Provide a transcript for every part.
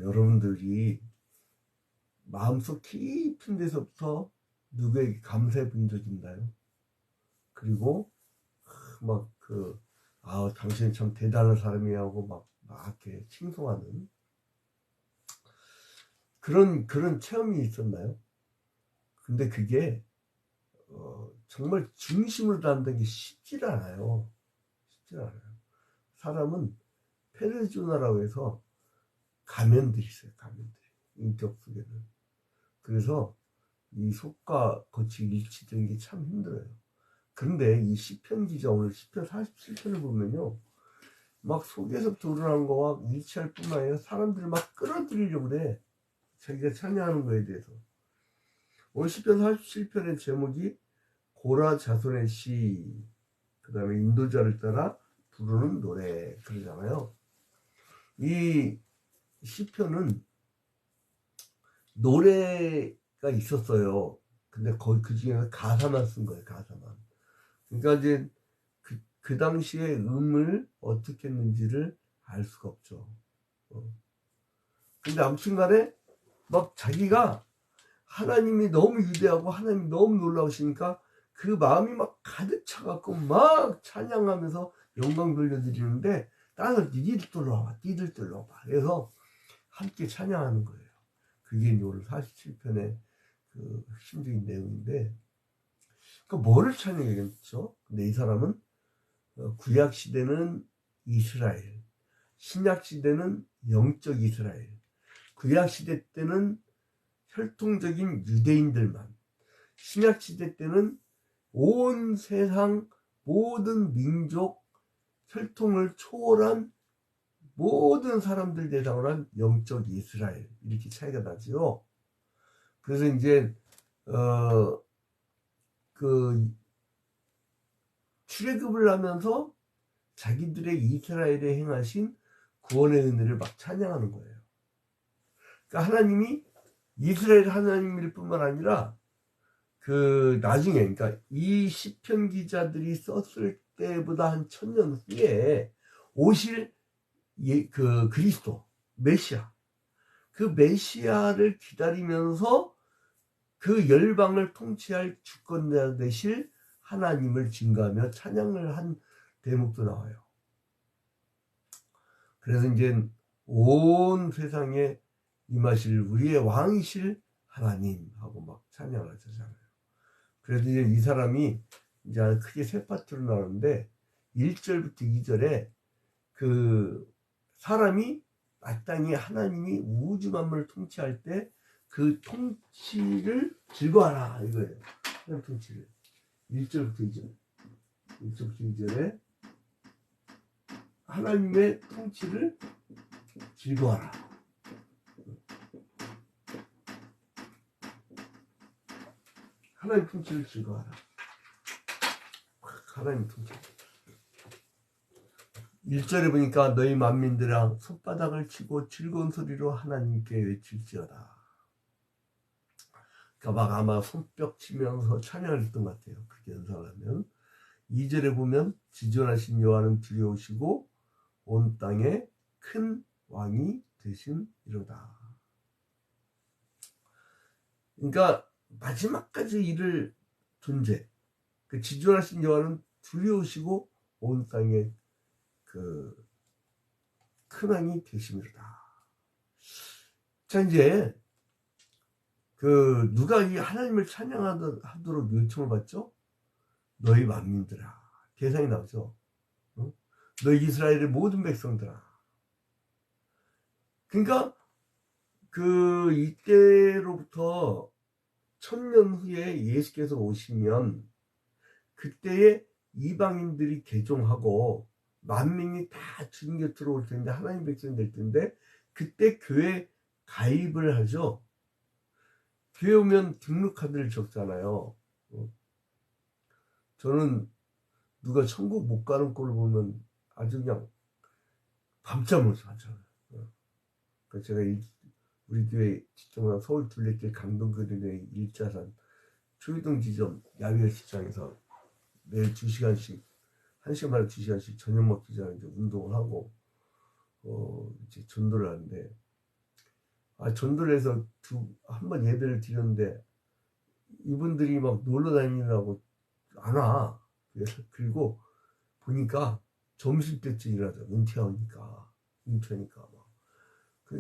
여러분들이 마음속 깊은 데서부터 누구에게 감사해 본 적 있나요? 그리고 당신은 참 대단한 사람이야 하고 막 이렇게 칭송하는 그런 체험이 있었나요? 근데 그게 정말 중심으로 닿는 게 쉽지 않아요. 사람은 페르소나라고 해서 가면들이 있어요. 가면들이. 인격 속에는. 그래서 이 속과 겉이 일치되는 게 참 힘들어요. 그런데 이 시편 기자 오늘 시편 47편을 보면요. 막 속에서부터 우러나는 거와 일치할 뿐만 아니라 사람들을 막 끌어들이려고 그래. 자기가 찬양하는 거에 대해서. 오늘 시편 47편의 제목이 고라 자손의 시, 그 다음에 인도자를 따라 부르는 노래 그러잖아요. 이 시편은 노래가 있었어요. 근데 거의 그 중에 가사만 쓴 거예요. 가사만. 그러니까 이제 그 당시에 음을 어떻게 했는지를 알 수가 없죠. 근데 아무튼 간에 막 자기가 하나님이 너무 위대하고 하나님이 너무 놀라우시니까 그 마음이 막 가득 차갖고 막 찬양하면서 영광 돌려드리는데 따라서 니들 들러와봐 니들 들러와봐 그래서 함께 찬양하는 거예요. 그게 오늘 47편의 그 핵심적인 내용인데 그 뭐를 찬양하겠죠? 근데 이 사람은 구약 시대는 이스라엘, 신약 시대는 영적 이스라엘, 구약 시대 때는 혈통적인 유대인들만, 신약 시대 때는 온 세상 모든 민족 혈통을 초월한 모든 사람들 대상으로 한 영적 이스라엘 이렇게 차이가 나죠. 그래서 이제 출애굽을 하면서 자기들의 이스라엘에 행하신 구원의 은혜를 막 찬양하는 거예요. 그러니까 하나님이 이스라엘 하나님일 뿐만 아니라 나중에 그러니까 이 시편 기자들이 썼을 때보다 한 1000년 후에 오실 그리스도 메시아 그 메시아를 기다리면서 그 열방을 통치할 주권자 되실 하나님을 증거하며 찬양을 한 대목도 나와요. 그래서 이제 온 세상에 임하실 우리의 왕이실 하나님 하고 막 찬양을 하잖아요. 그래서 이제 이 사람이 이제 크게 세 파트로 나오는데 1절부터 2절에 그 사람이 마땅히 하나님이 우주 만물을 통치할 때 그 통치를 즐거워하라 이거예요. 하나님 통치를 1절부터 2절 1절부터 2절에 하나님의 통치를 즐거워하라. 하나님 통치를 즐거워하라. 하나님 통치. 1절에 보니까 너희 만민들아 손바닥을 치고 즐거운 소리로 하나님께 외칠지어다. 그러니까 막 아마 손뼉 치면서 찬양을 했던 것 같아요. 그렇게 연상을 하면. 2절에 보면 지존하신 여호와는 두려우시고 온 땅에 큰 왕이 되심이로다. 그러니까 마지막까지 이를 존재. 그 지존하신 여호와는 두려우시고 온 땅에 큰 왕이 되심이로다. 자 이제 누가 이 하나님을 찬양하도록 요청을 받죠? 너희 만민들아. 대상이 나오죠. 너희 이스라엘의 모든 백성들아. 그러니까 이때로부터 1000년 후에 예수께서 오시면 그때에 이방인들이 개종하고 만민이 다 주님 곁으로 올 텐데 하나님 백성이 될 텐데 그때 교회 가입을 하죠. 교회 오면 등록카드를 적잖아요. 저는 누가 천국 못 가는 꼴을 보면 아주 그냥 밤잠을 자죠. 제가 우리 교회 지점은 서울 둘레길 강동거리의 1자산 초이동 지점 야외 시장에서 매일 2시간씩 1시간마다 2시간씩 저녁 먹기 전에 이제 운동을 하고 이제 전도를 하는데 전도를 해서 한 번 예배를 드렸는데 이분들이 막 놀러 다니느라고 안 와. 그리고 보니까 점심때쯤 일하죠. 은퇴하니까 막.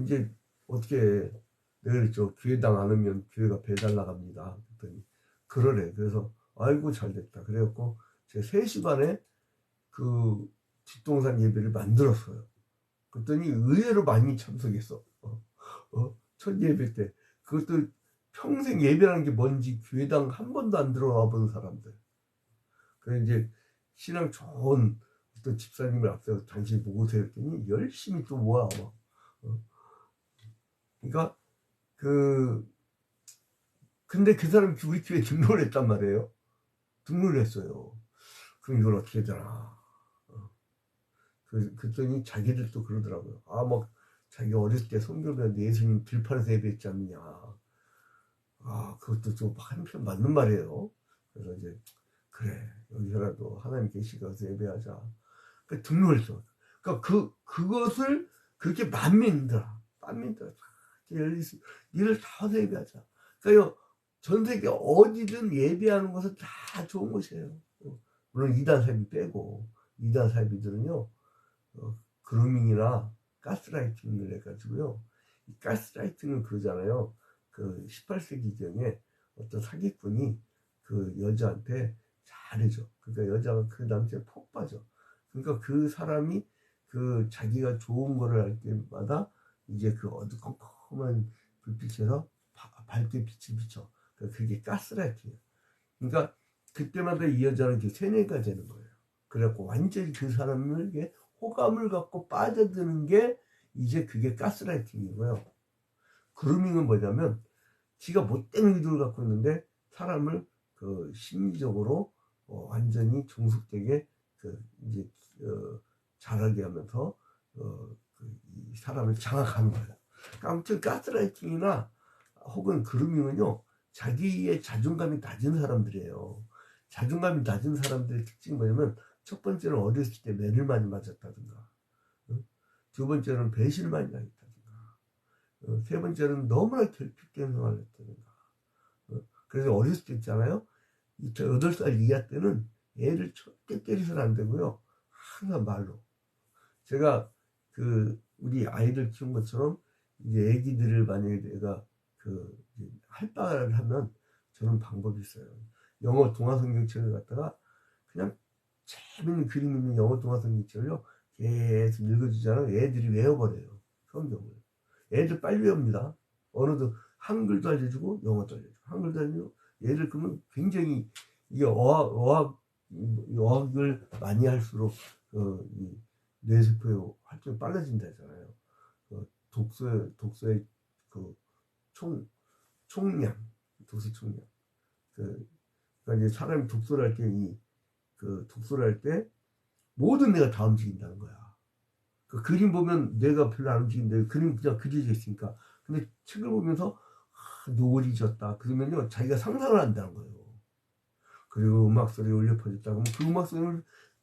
이제 어떻게 내가 그랬죠. 교회당 안 오면 교회가 배달 나갑니다. 그랬더니 그러래. 그래서 아이고 잘됐다. 그래갖고 제가 3시 반에 그 뒷동산 예배를 만들었어요. 그랬더니 의외로 많이 참석했어. 첫 예배 때. 그것도 평생 예배라는 게 뭔지 교회당 한 번도 안 들어와 본 사람들. 그래서 이제 신앙 좋은 어떤 집사님을 앞세워서 당신이 보고 오세요 했더니 열심히 또 모아. 그러니까 근데 그 사람이 우리 교회에 등록을 했단 말이에요. 등록을 했어요. 그럼 이걸 어떻게 되나. 그랬더니 자기들도 그러더라고요. 막 자기 어렸을 때 성경 배웠는데 예수님 들판에서 예배했지 않느냐. 그것도 좀 한편 맞는 말이에요. 그래서 이제 그래 여기서라도 하나님 계시가서 예배하자. 등록을 했어. 그러니까 그것을 그렇게 만민들아 니를 다 와서 예배하자. 그러니까 전 세계 어디든 예배하는 것은 다 좋은 것이에요. 물론 이단 사입이 빼고 이단 사입이들은요 그루밍이나 가스라이팅을 해가지고요. 이 가스라이팅은 그러잖아요. 그 18세기경에 어떤 사기꾼이 그 여자한테 잘해줘. 그러니까 여자가 그 남자에 푹 빠져. 그러니까 그 사람이 그 자기가 좋은 거를 할 때마다 이제 그 어두컴컴한 불빛에서 밝게 빛을 비춰. 그러니까 그게 가스라이팅이에요. 그러니까 그때마다 이 여자는 이렇게 세뇌가 되는 거예요. 그래갖고 완전히 그 사람에게 호감을 갖고 빠져드는 게 이제 그게 가스라이팅이고요. 그루밍은 뭐냐면 지가 못된 의도를 갖고 있는데 사람을 그 심리적으로 완전히 종속되게 이제 잘하게 하면서 이 사람을 장악하는 거예요. 아무튼 가스라이팅이나 혹은 그루밍은요 자기의 자존감이 낮은 사람들이에요. 자존감이 낮은 사람들의 특징이 뭐냐면 첫 번째는 어렸을 때 매를 많이 맞았다든가, 두 번째는 배신을 많이 당했다든가, 세 번째는 너무나 결핍된 생활을 했다든가. 그래서 어렸을 때 있잖아요. 8살 이하 때는 애를 절대 때리서는 안 되고요. 항상 말로. 제가 우리 아이들 키운 것처럼 이제 애기들을 만약에 내가 할바를 하면 저는 방법이 있어요. 영어 동화성경책을 갖다가 그냥 재밌는 그림 있는 영어 동화성경책을요 계속 읽어주잖아요. 애들이 외워버려요. 성경을. 애들 빨리 외웁니다. 언어도 한글도 알려주고 영어도 알려주고 한글도 알려주고 얘들 그러면 굉장히 이게 어학을 많이 할수록 이 뇌세포의 활동이 빨라진다 했잖아요. 독서의 총량, 독서 총량. 그러니까 이제 사람이 독서를 할 때 독서를 할 때 모든 뇌가 다 움직인다는 거야. 그림 보면 뇌가 별로 안 움직이는데 그림 그냥 그려져 있으니까. 근데 책을 보면서 노을이 졌다. 그러면요 자기가 상상을 한다는 거예요. 그리고 음악 소리 울려 퍼졌다. 그러면 그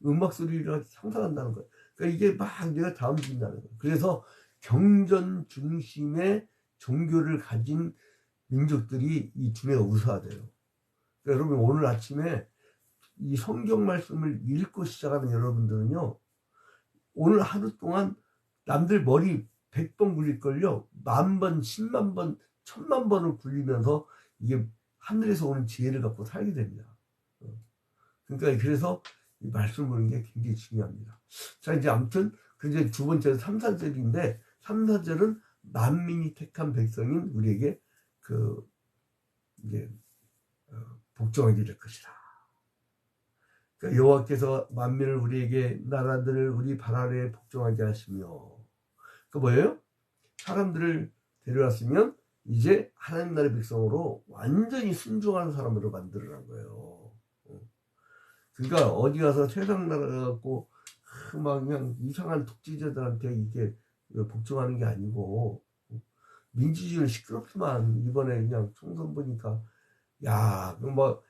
음악 소리를 상상한다는 거예요. 그러니까 이게 막 뇌가 다 움직인다는 거예요. 그래서 경전 중심의 종교를 가진 민족들이 이 두뇌가 우수하대요. 그러니까 여러분 오늘 아침에 이 성경 말씀을 읽고 시작하는 여러분들은요 오늘 하루 동안 남들 머리 100번 굴릴걸요 10,000번, 100,000번, 10,000번을 굴리면서 이게 하늘에서 오는 지혜를 갖고 살게 됩니다. 그러니까 그래서 이 말씀 보는 게 굉장히 중요합니다. 자 이제 아무튼 이제 두 번째는 3, 4절인데 3, 4절은 만민이 택한 백성인 우리에게 이제 복종하게 될 것이다. 그러니까 여호와께서 만민을 우리에게 나라들을 우리 발 아래에 복종하게 하시며 그 뭐예요? 사람들을 데려왔으면 이제 하나님 나라의 백성으로 완전히 순종하는 사람으로 만들어란 거예요. 그러니까 어디 가서 세상 나라 갖고 막 그냥 이상한 독재자들한테 이게 복종하는 게 아니고 민주주의는 시끄럽지만 이번에 그냥 총선 보니까 뭐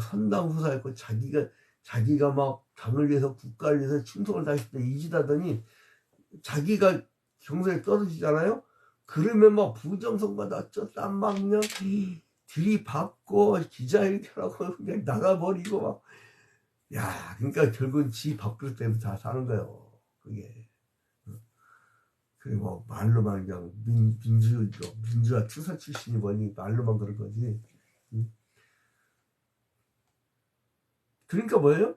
선당 후사했고 자기가 막 당을 위해서 국가를 위해서 충성을 다했을 때 이짓하더니 자기가 경선에 떨어지잖아요. 그러면 막 부정선거다 딴막 그냥 들이받고 기자회견하고 그냥 나가버리고 막. 야, 그러니까 결국은 지 밥그릇 때문에 다 사는 거예요. 그게. 그리고 말로만 그냥 민주화 투사 출신이 뭐니 말로만 그런 거지. 그러니까 뭐예요?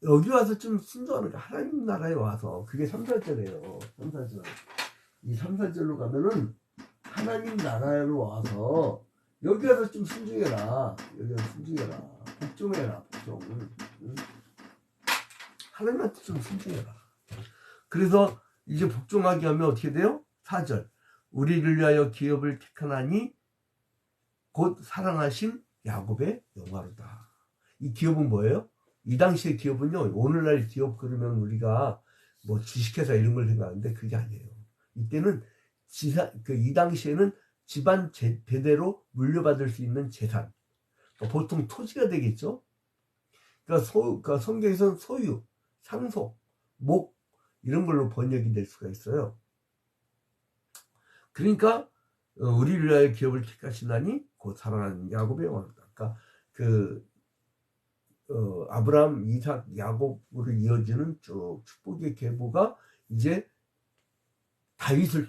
여기 와서 좀 순종하는 거 하나님 나라에 와서 그게 3, 4절이에요. 3, 4절. 이 3, 4절로 가면은 하나님 나라로 와서 여기 와서 좀 순종해라. 여기 와서 순종해라. 복종해라. 복종. 응? 하나님한테 좀 순종해라. 그래서 이제 복종하게 하면 어떻게 돼요? 4절. 우리를 위하여 기업을 택하나니 곧 사랑하신 야곱의 영화로다. 이 기업은 뭐예요? 이 당시의 기업은요, 오늘날 기업 그러면 우리가 뭐 주식회사 이런 걸 생각하는데 그게 아니에요. 이때는 이 당시에는 집안 대대로 물려받을 수 있는 재산. 그러니까 보통 토지가 되겠죠? 그러니까 성경에서는 소유, 상속, 목, 이런 걸로 번역이 될 수가 있어요. 그러니까, 우리를 위하여 기업을 택하시나니 곧 사랑하는 야곱의 영화로다. 그러니까, 아브라함, 이삭, 야곱으로 이어지는 쭉 축복의 계보가 이제 다윗의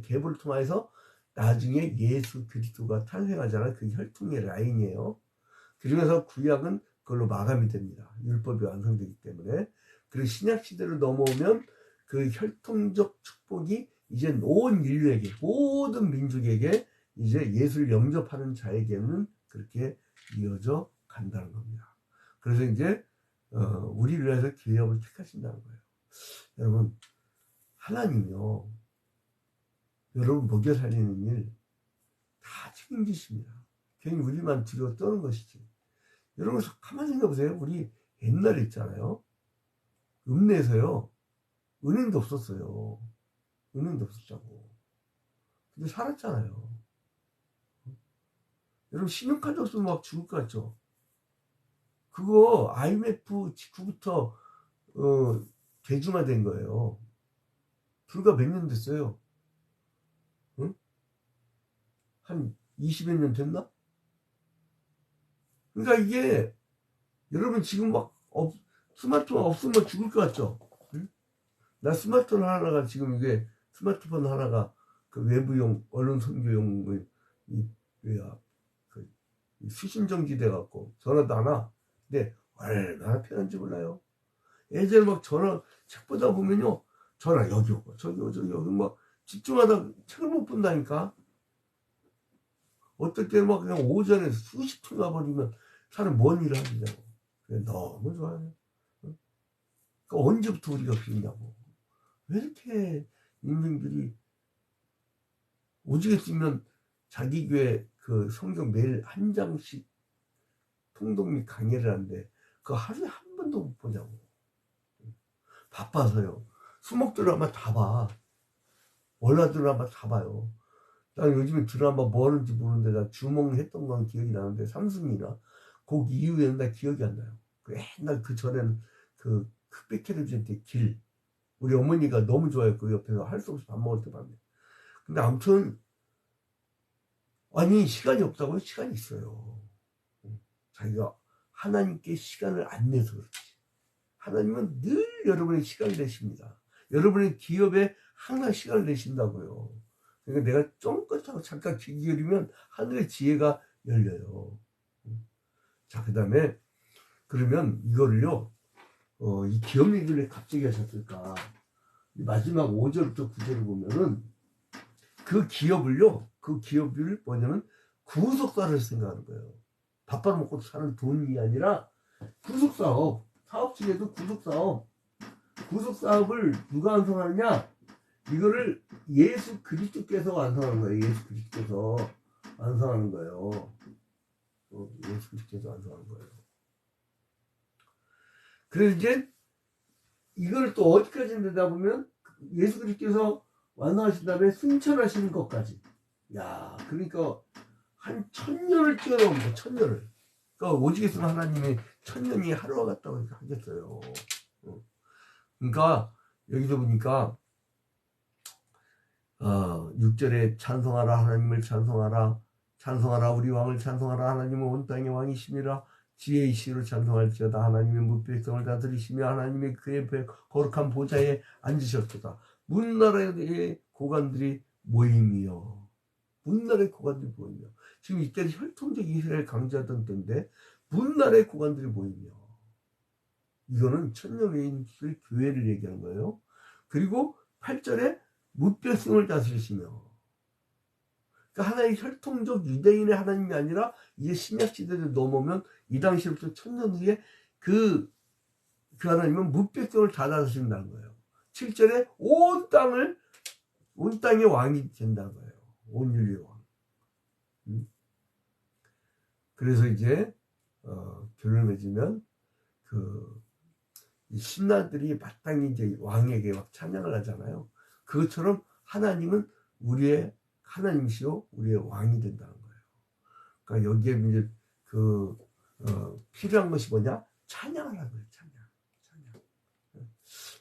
계보를 통해서 나중에 예수 그리스도가 탄생하잖아요. 그 혈통의 라인이에요. 그러면서 구약은 그걸로 마감이 됩니다. 율법이 완성되기 때문에. 그리고 신약 시대로 넘어오면 그 혈통적 축복이 이제 온 인류에게, 모든 민족에게 이제 예수를 영접하는 자에게는 그렇게 이어져 간다는 겁니다. 그래서 이제 우리를 위해서 기업을 택하신다는 거예요. 여러분, 하나님이요, 여러분 먹여 살리는 일 다 책임지십니다. 괜히 우리만 두려워 떠는 것이지. 여러분 가만히 생각해 보세요. 우리 옛날에 있잖아요. 읍내에서요, 은행도 없었어요. 은행도 없었다고. 근데 살았잖아요. 여러분 신용카드 없으면 막 죽을 것 같죠? 그거 IMF 직후부터 대중화된 거예요. 불과 몇 년 됐어요. 응? 한 20여 년 됐나? 그러니까 이게 여러분 지금 막 스마트폰 없으면 죽을 것 같죠? 응? 나 스마트폰 하나가 지금 이게 스마트폰 하나가 그 외부용 언론 선교용 수신 정지돼 갖고 전화도 안 와. 근데 얼마나 편한지 몰라요. 예전에 막 전화 책 보다 보면요, 전화 여기 오고 저기 오고 저기 오고 막 집중하다 책을 못 본다니까. 어떨 때는 막 그냥 오전에 수십 통 가버리면 사람 뭔 일을 하느냐고. 너무 좋아요. 그러니까 언제부터 우리가 그랬냐고. 왜 이렇게 인생들이 오지게 쓰면 자기 교회 그 성경 매일 한 장씩 통독 및 강의를 하는데 그거 하루에 한 번도 못 보냐고. 바빠서요. 수목 드라마 다 봐. 월화 드라마 다 봐요. 난 요즘에 드라마 뭐 하는지 모르는데 나 주몽했던 건 기억이 나는데 삼순이나 그 이후에는 나 기억이 안 나요. 옛날 그 전에는 그 흑백 텔레비전 때 길, 우리 어머니가 너무 좋아했고 옆에서 할 수 없이 밥 먹을 때 봤는데. 근데 아무튼 아니 시간이 없다고요? 시간이 있어요. 자기가 하나님께 시간을 안 내서 그렇지. 하나님은 늘 여러분의 시간을 내십니다. 여러분의 기업에 항상 시간을 내신다고요. 그러니까 내가 쫑긋하고 잠깐 귀 기울이면 하늘의 지혜가 열려요. 자, 그 다음에 그러면 이거를요, 이 기업 얘기를 왜 갑자기 하셨을까? 마지막 5절부터 9절을 보면은 그 기업을 뭐냐면 구속사를 생각하는 거예요. 밥 벌어먹고 사는 돈이 아니라 구속사업, 사업 중에도 구속사업을 누가 완성하느냐? 이거를 예수 그리스도께서 완성하는 거예요. 예수 그리스도께서 완성하는 거예요. 예수 그리스도께서 완성하는 거예요. 그래서 이제 이걸 또 어디까지 내다 보면 예수 그리스도께서 완성하신 다음에 승천하시는 것까지. 야, 그러니까 한 1000년을 뛰어넘은 거, 1000년을. 그러니까 오직에서는 하나님이 1000년이 하루와 같다고 하겠어요. 그러니까 여기서 보니까 6절에 찬송하라 하나님을 찬송하라 찬송하라 우리 왕을 찬송하라 하나님은 온 땅의 왕이시니라 지혜의 시로 찬송할지어다 하나님의 무백성을 다스리시며 하나님의 그의 거룩한 보좌에 앉으셨도다. 문나라의 고관들이 모임이요. 문나라의 고관들이 모임이요. 지금 이때는 혈통적 이스라엘 강조하던 때인데 문나라의 고관들이 모임이요. 이거는 천년의 교회를 얘기하는 거예요. 그리고 8절에 무별성을 다스리시며, 그러니까 하나의 혈통적 유대인의 하나님이 아니라 이제 신약 시대를 넘으면 이 당시부터 천년 후에 그 하나님은 무별성을 다 다스린다는 거예요. 7절에 온 땅의 왕이 된다는 거예요. 온 인류의 왕. 그래서 이제 결론을 맺으면 이 신하들이 마땅히 이제 왕에게 막 찬양을 하잖아요. 그것처럼 하나님은 우리의 하나님이시요 우리의 왕이 된다는 거예요. 그러니까 여기에 이제 필요한 것이 뭐냐? 찬양하라는 거예요. 찬양.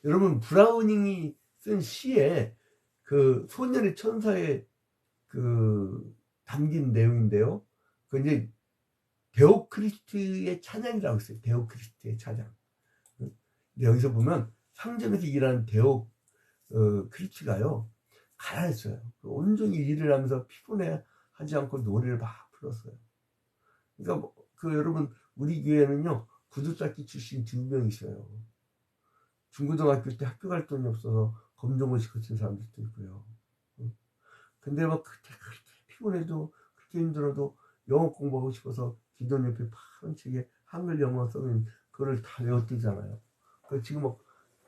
여러분 브라우닝이 쓴 시에 그 소년의 천사에 담긴 내용인데요. 그 이제 데오크리스트의 찬양이라고 했어요. 데오크리스트의 찬양. 여기서 보면 상점에서 일하는 데오크리스트가요 가난했어요. 온종일 일을 하면서 피곤해하지 않고 노래를 막 불렀어요. 그러니까 여러분 우리 교회는요 구두닦이 출신 2명 있어요. 중고등학교 때 학교 갈 돈이 없어서 검정고시 시켜친 사람들도 있고요. 근데 막 그렇게 피곤해도 그렇게 힘들어도 영어 공부하고 싶어서 기존 옆에 파란 책에 한글 영어 써는 그거를 다 외웠대잖아요. 지금 막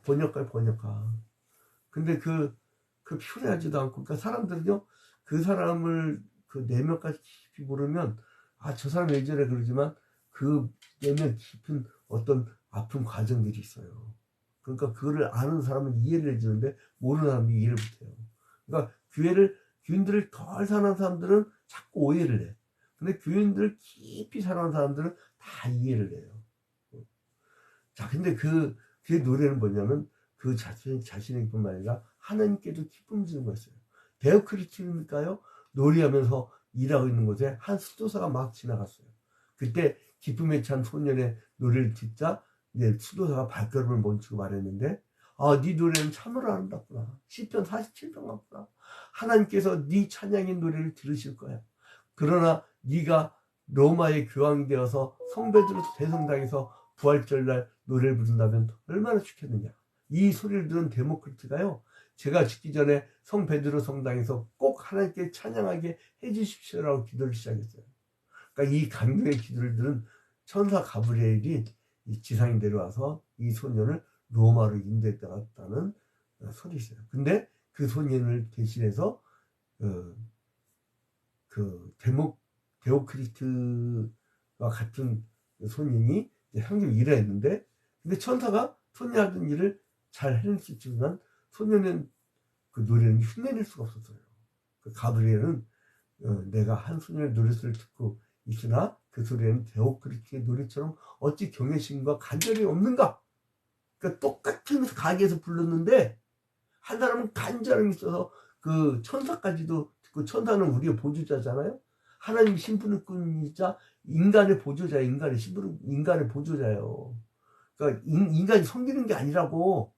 번역가. 근데 그 피곤해하지도 않고, 그러니까 사람들은요 그 사람을 그 내면까지 깊이 모르면 저 사람 왜 저래 그러지만 그 내면 깊은 어떤 아픈 과정들이 있어요. 그러니까 그거를 아는 사람은 이해를 해주는데 모르는 사람은 이해를 못해요. 그러니까 교인들을 덜 사는 사람들은 자꾸 오해를 해. 근데 교인들을 깊이 사랑하는 사람들은 다 이해를 해요. 자, 근데 그 노래는 뭐냐면 그 자신에게뿐만 아니라 하나님께도 기쁨 주는 거였어요. 데오크리스트니까요 노래하면서 일하고 있는 곳에 한 수도사가 막 지나갔어요. 그때 기쁨에 찬 소년의 노래를 듣자 이제 수도사가 발걸음을 멈추고 말했는데 네 노래는 참으로 아름답구나. 시편 47편 같구나. 하나님께서 네 찬양의 노래를 들으실 거야. 그러나 네가 로마의 교황이 되어서 성베드로 대성당에서 부활절날 노래를 부른다면 얼마나 좋겠느냐. 이 소리를 들은 데모크리트가요 제가 죽기 전에 성베드로 성당에서 꼭 하나님께 찬양하게 해주십시오라고 기도를 시작했어요. 그러니까 이 감동의 기도를 들은 천사 가브리엘이 이 지상에 내려와서 이 소년을 로마로 인도했다는 소리 있어요. 근데 그 소년을 대신해서 데오크리스트와 같은 소년이 상점 일을 했는데, 근데 천사가 소년이 하던 일을 잘 해낼 수 있지만 소년은 그 노래는 흉내낼 수가 없었어요. 그 가브리엘은 내가 한 소년의 노래소리를 듣고 있으나 그 소리에는 데오크리스트의 노래처럼 어찌 경외심과 간절이 없는가. 그러니까 똑같은 가게에서 불렀는데 한 사람은 간절함이 있어서 그 천사까지도 듣고, 천사는 우리의 보조자잖아요. 하나님 신분이자 인간의 보조자예요. 인간의 보조자예요. 그러니까 인간이 섬기는 게 아니라고.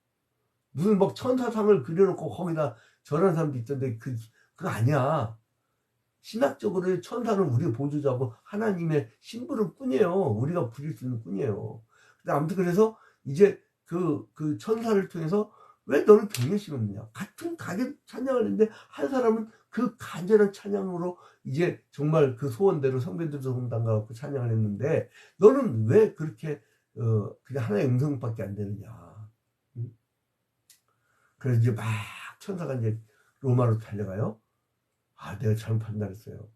무슨 막 천사상을 그려놓고 거기다 절하는 사람도 있던데 그거 아니야. 신학적으로 천사는 우리의 보조자고 하나님의 신부름 뿐이에요. 우리가 부릴 수 있는 뿐이에요. 근데 아무튼 그래서 이제 그 천사를 통해서 왜 너는 경외심이 없느냐. 같은 가게 찬양을 했는데 한 사람은 그 간절한 찬양으로 이제 정말 그 소원대로 성배들 성당 가고 찬양을 했는데 너는 왜 그렇게 그냥 하나의 음성밖에 안 되느냐. 그래서 이제 막 천사가 이제 로마로 달려가요. 내가 잘못 판단했어요.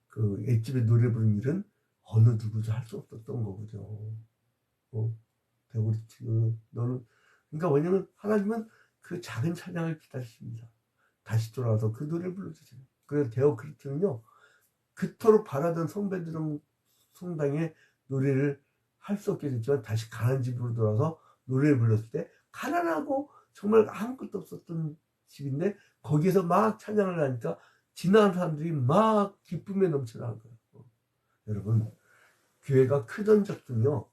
그 앳집에 노래 부르는 일은 어느 누구도 할 수 없었던 거죠. 데오크리스트 너는, 그러니까 왜냐면 하나님은 그 작은 찬양을 기다리십니다. 다시 돌아와서 그 노래를 불러주세요. 그래서 데오크리스트는요 그토록 바라던 성베드로 성당의 노래를 할 수 없게 됐지만 다시 가난한 집으로 돌아와서 노래를 불렀을 때 가난하고 정말 아무것도 없었던 집인데 거기에서 막 찬양을 하니까 지나가는 사람들이 막 기쁨에 넘쳐나는 거예요. 여러분, 교회가 크던 적도요,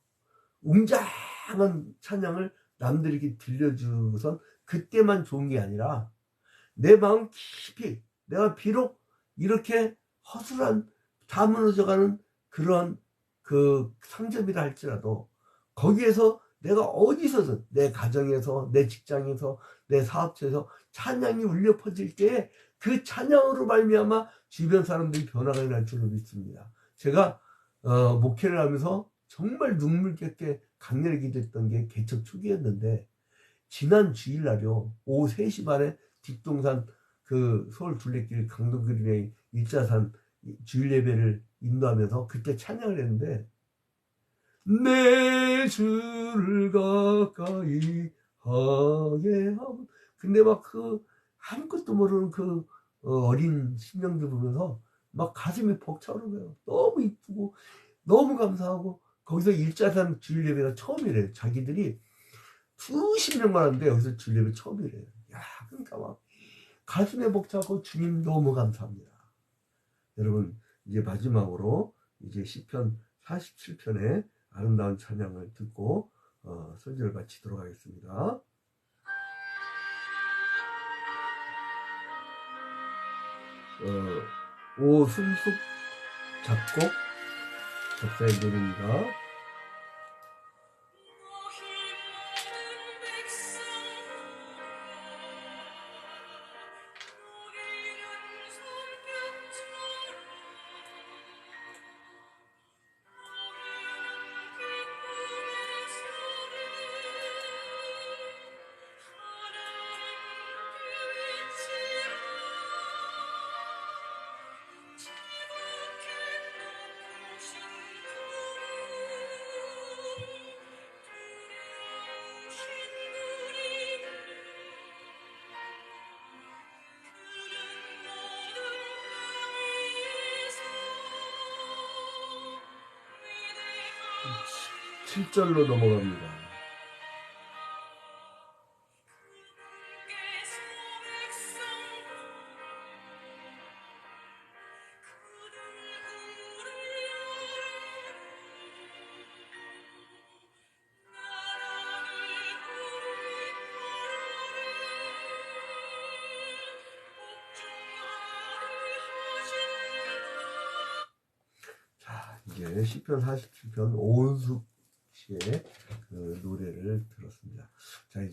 웅장한 찬양을 남들에게 들려주선 그때만 좋은 게 아니라 내 마음 깊이, 내가 비록 이렇게 허술한 다 무너져가는 그런 그 상점이라 할지라도 거기에서 내가 어디서든 내 가정에서, 내 직장에서, 내 사업체에서 찬양이 울려 퍼질 때 그 찬양으로 말미암아 주변 사람들이 변화가 일어날 줄로 믿습니다. 제가 목회를 하면서 정말 눈물겹게 강렬히 기도했던 게 개척 초기였는데, 지난 주일날요 오후 3시 반에 뒷동산 그 서울 둘레길 강동그린의 일자산 주일 예배를 인도하면서 그때 찬양을 했는데, 내 주를 가까이 하게 하고, 근데 막 그 아무것도 모르는 그 어린 심령들 보면서 막 가슴이 벅차오르는 거예요. 너무 이쁘고 너무 감사하고, 거기서 일자산 주일 예배가 처음이래요. 자기들이 수십 년만 하는데 여기서 주일 예배 처음이래요. 야, 그러니까 막 가슴에 벅차고 주님 너무 감사합니다. 여러분, 이제 마지막으로 이제 시편 47편의 아름다운 찬양을 듣고 설교를 마치도록 하겠습니다. 오순숙 작곡, 작사의 노래입니다. 칠 7절로 넘어갑니다. 자, 이제 시편 47편 오은숙 씨의 그 노래를 들었습니다. 자, 이제